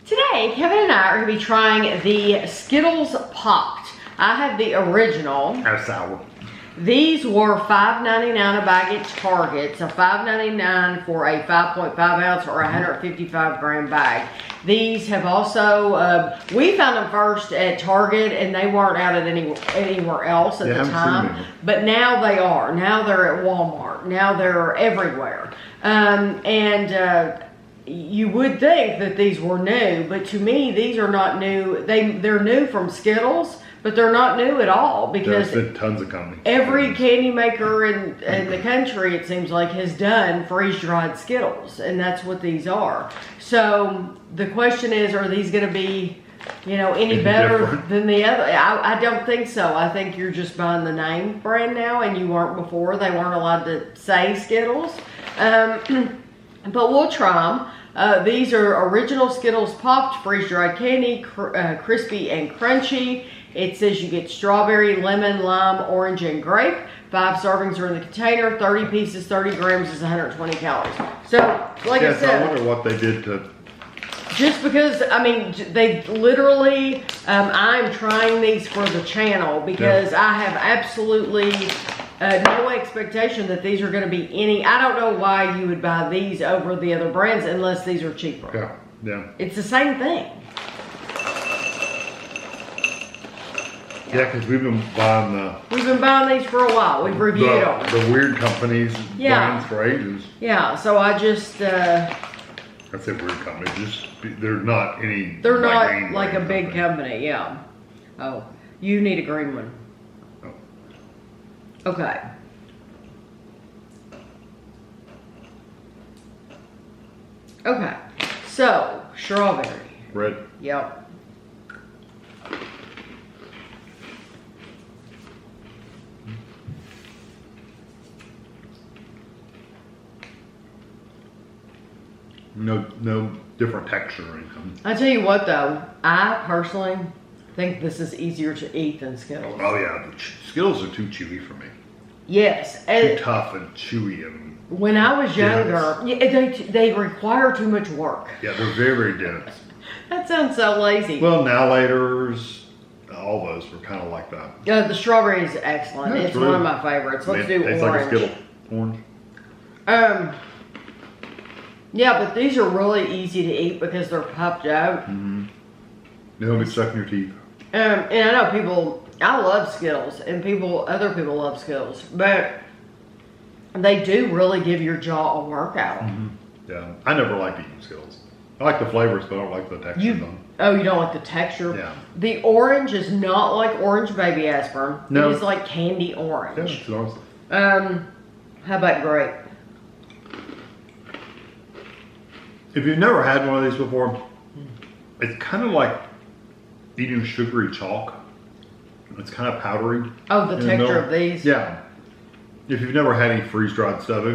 Today, Kevin and I are going to be trying the Skittles Popped. I have the original. That's sour. These were $5.99 a bag at Target, so $5.99 for a 5.5 ounce or 155 gram bag. These have also, we found them first at Target and they weren't out at anywhere else at the time. But now they are. Now they're at Walmart. Now they're everywhere. You would think that these were new, but to me, these are not new. They're new from Skittles, but they're not new at all because there's been tons of companies. Every candy maker in the country, it seems like, has done freeze-dried Skittles, and that's what these are. So the question is, are these going to be, any better different than the other? I don't think so. I think you're just buying the name brand now, and you weren't before. They weren't allowed to say Skittles. But we'll try them. These are original Skittles Popped, freeze-dried candy, crispy and crunchy. It says you get strawberry, lemon, lime, orange, and grape. 5 servings are in the container. 30 pieces, 30 grams is 120 calories. So, like I said, I wonder what they did to... Just because, they literally, I'm trying these for the channel because I have absolutely... no expectation that these are going to be any. I don't know why you would buy these over the other brands unless these are cheaper. Yeah. It's the same thing. Yeah, because we've been buying We've been buying these for a while. We've reviewed them. The weird companies, brands for ages. Yeah, so I just... I said weird companies. They're not any... They're not like a big company, yeah. Oh, you need a green one. Okay. Okay. So, strawberry. Red. Yep. No different texture or anything. I tell you what though, I personally think this is easier to eat than Skittles. Oh yeah, the Skittles are too chewy for me. Yes. Too tough and chewy and... When I was younger, they require too much work. Yeah, they're very, very dense. That sounds so lazy. Well, Now Laters, all those were kind of like that. The strawberry is excellent. Yeah, it's one of my favorites. Let's do orange. Like a Skittle. Orange. Yeah, but these are really easy to eat because they're puffed out. Mm-hmm. They don't get stuck in your teeth. And I know I love Skittles, and other people love Skittles, but they do really give your jaw a workout. Mm-hmm. Yeah, I never liked eating Skittles. I like the flavors, but I don't like the texture of them. Oh, you don't like the texture? Yeah. The orange is not like orange baby aspirin. No. It is like candy orange. Yeah, it's how about grape? If you've never had one of these before, it's kind of like eating sugary chalk. It's kind of powdery. Oh, the texture of these? Yeah. If you've never had any freeze-dried stuff,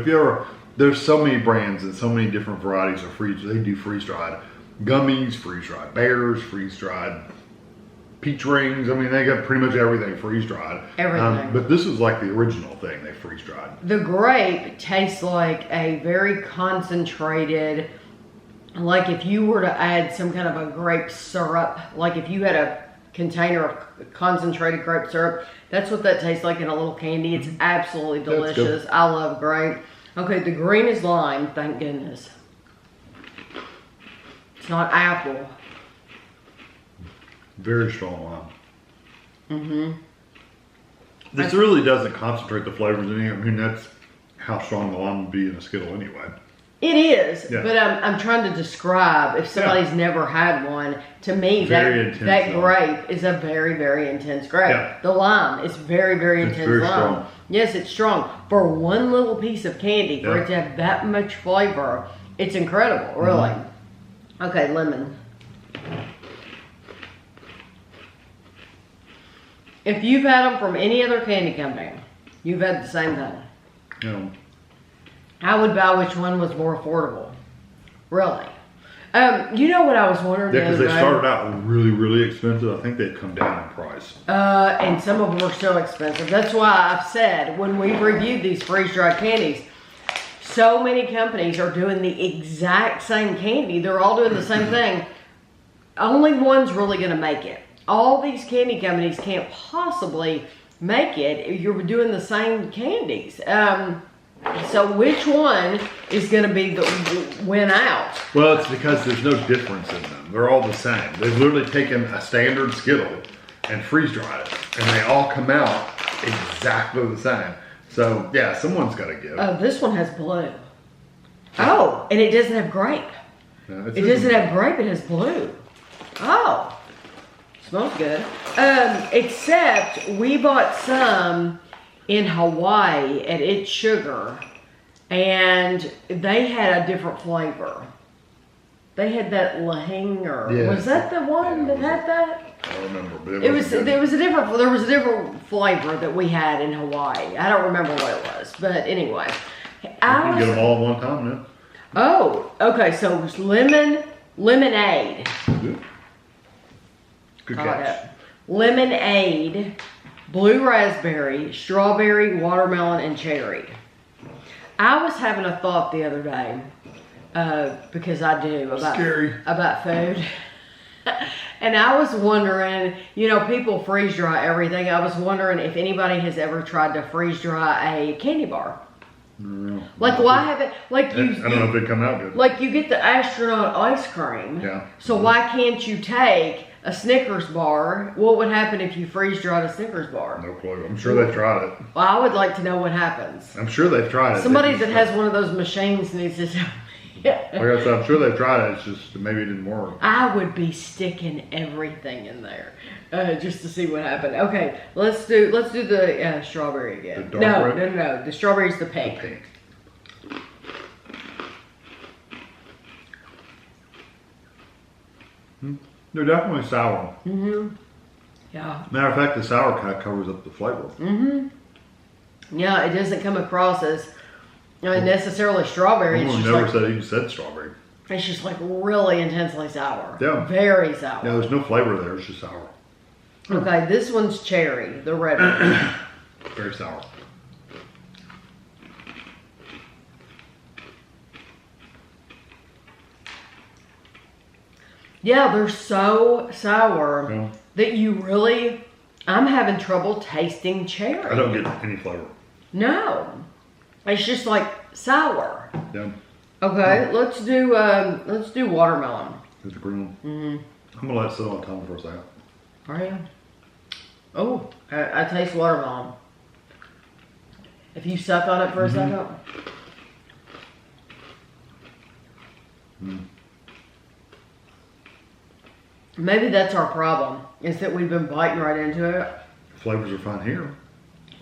there's so many brands and so many different varieties of they do freeze-dried gummies, freeze-dried bears, freeze-dried peach rings. They got pretty much everything freeze-dried. Everything. But this is like the original thing they freeze-dried. The grape tastes like a very concentrated, like if you were to add some kind of a grape syrup, like if you had a container of concentrated grape syrup, that's what that tastes like in a little candy. It's absolutely delicious. I love grape. Okay, the green is lime, thank goodness. It's not apple. Very strong lime. Mm-hmm. This really doesn't concentrate the flavors in here. That's how strong the lime would be in a Skittle anyway. It is, but I'm trying to describe, if somebody's never had one, to me that grape is a very, very intense grape. Yeah. The lime is very, very intense lime. Strong. Yes, it's strong. For one little piece of candy, for it to have that much flavor, it's incredible, really. Mm-hmm. Okay, lemon. If you've had them from any other candy company, you've had the same thing. Yeah. I would buy which one was more affordable. Really. You know what I was wondering? Yeah, because they started out really, really expensive. I think they've come down in price. And some of them are still expensive. That's why I've said when we've reviewed these freeze-dried candies, so many companies are doing the exact same candy. They're all doing the same thing. only one's really going to make it. All these candy companies can't possibly make it. You're doing the same candies. So which one is going to be the win out? Well, it's because there's no difference in them. They're all the same. They've literally taken a standard Skittle and freeze dried it, and they all come out exactly the same. So yeah, someone's got to give. Oh, this one has blue. Oh, and it doesn't have grape. No, It doesn't have grape. It has blue. Oh, smells good. Except we bought some in Hawaii at It's Sugar, and they had a different flavor. They had that lahanger. Yeah. Was that the one that had that? I don't remember, but There was a different flavor that we had in Hawaii. I don't remember what it was, but anyway. You can get them all at one time now. Oh, okay. So it was lemonade. Good Got catch. it. Lemonade, blue raspberry, strawberry, watermelon, and cherry. I was having a thought the other day, because I do about food. And I was wondering, people freeze dry everything. I was wondering if anybody has ever tried to freeze dry a candy bar. No. Like, why haven't, I don't know if they come out good. like you get the astronaut ice cream. Yeah. So why can't you take a Snickers bar? What would happen if you freeze dried a Snickers bar? No clue. I'm sure they've tried it. Well, I would like to know what happens. I'm sure they've tried it. Somebody that has one of those machines needs to tell me. Like I said, I'm sure they've tried it. It's just maybe it didn't work. I would be sticking everything in there just to see what happened. Okay, let's do the strawberry again. The dark red? No. The strawberry's the pink. The pink. They're definitely sour. Mm-hmm. Yeah. Matter of fact, the sour kind of covers up the flavor. Mm-hmm. Yeah, it doesn't come across as necessarily strawberry. I It's just never like, said even said strawberry. it's just like really intensely sour. Yeah. Very sour. Yeah, there's no flavor there. It's just sour. Okay, this one's cherry, the red one. Very sour. Yeah, they're so sour Yeah. that I'm having trouble tasting cherry. I don't get any flavor. No, it's just like sour. Yeah. Okay, let's do watermelon. It's the green one. Mm-hmm. I'm gonna let it sit on the tongue for a second. Are you? Oh, I taste watermelon. If you suck on it for a second. Mm. Maybe that's our problem, is that we've been biting right into it. Flavors are fine here.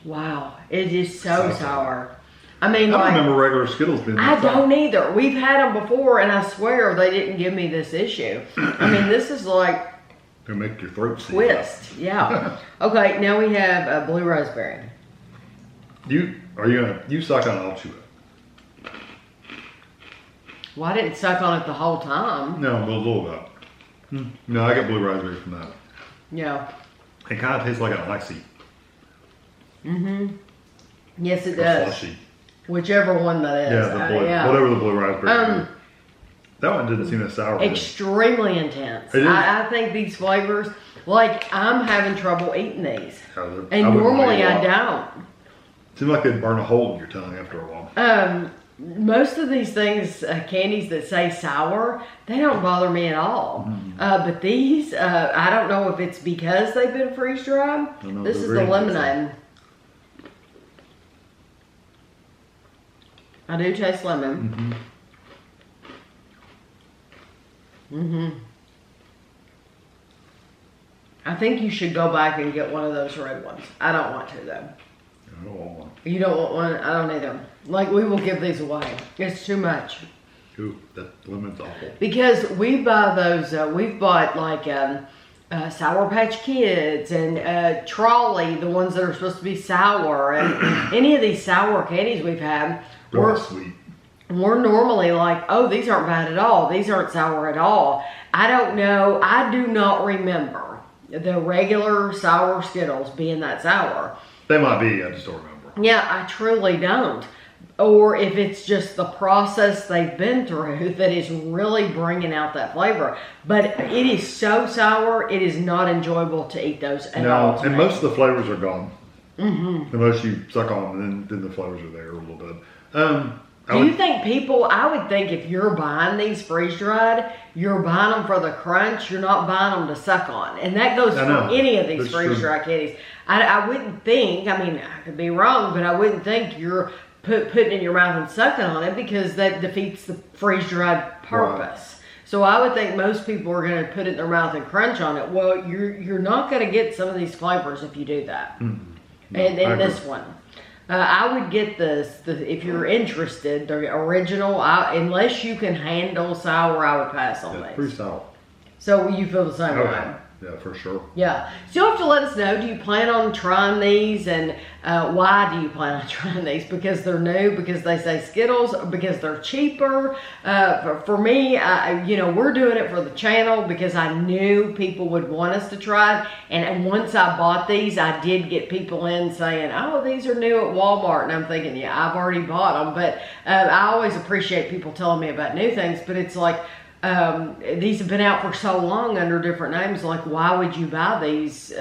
Wow, it is so So sour. I mean, I don't like, remember regular Skittles being I that sour. don't either. We've had them before, and I swear they didn't give me this issue. I mean, this is like They make your throat seize twist. Yeah. Okay, now we have blue raspberry. You suck on it, I'll chew it. Well, I didn't suck on it the whole time. No, but a little bit. No, I get blue raspberry from that. Yeah. It kind of tastes like an icy. Mm-hmm. Yes, it Or does. slushy. Whichever one that is. Yeah, the blue, yeah. whatever the blue raspberry is. That one didn't seem as sour. Extremely intense. It is. I think these flavors, like, I'm having trouble eating these. Yeah, And normally I don't. Seems like they'd burn a hole in your tongue after a while. Most of these things, candies that say sour, they don't bother me at all. But these, I don't know if it's because they've been freeze dried. This is the lemonade. I do taste lemon. I think you should go back and get one of those red ones. I don't want to though. I don't want one. You don't want one? I don't either. Like, we will give these away. It's too much. Ooh, that lemon's awful. Because we buy those, we've bought like Sour Patch Kids and Trolley, the ones that are supposed to be sour, and any of these sour candies we've had. Real sweet. We're normally like, oh, these aren't bad at all. These aren't sour at all. I don't know. I do not remember the regular sour Skittles being that sour. They might be, I just don't remember. Yeah, I truly don't. or if it's just the process they've been through that is really bringing out that flavor. But it is so sour, it is not enjoyable to eat those at all. No, and most of the flavors are gone. The most you suck on them, then the flavors are there a little bit. Do you think people, I would think if you're buying these freeze-dried, you're buying them for the crunch, you're not buying them to suck on. And that goes for any of these freeze-dried kitties. I wouldn't think, I mean, I could be wrong, but I wouldn't think you're putting it in your mouth and sucking on it, because that defeats the freeze-dried purpose. Right. So I would think most people are going to put it in their mouth and crunch on it. Well, you're not going to get some of these flavors if you do that. No, and this one. I would get if you're interested, the original, unless you can handle sour, I would pass on these. Pretty sour. So you feel the same way? Yeah, for sure. Yeah. So you'll have to let us know, do you plan on trying these, and why do you plan on trying these? Because they're new, because they say Skittles, because they're cheaper? For me, we're doing it for the channel because I knew people would want us to try it. And once I bought these, I did get people in saying, oh, these are new at Walmart. And I'm thinking, yeah, I've already bought them. But I always appreciate people telling me about new things. But it's like, these have been out for so long under different names. Like, why would you buy these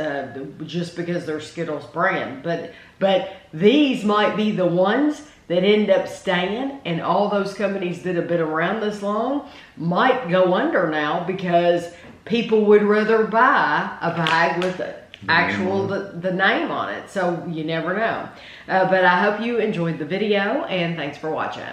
just because they're Skittles brand? But these might be the ones that end up staying, and all those companies that have been around this long might go under now because people would rather buy a bag with the name on it. So you never know. But I hope you enjoyed the video, and thanks for watching.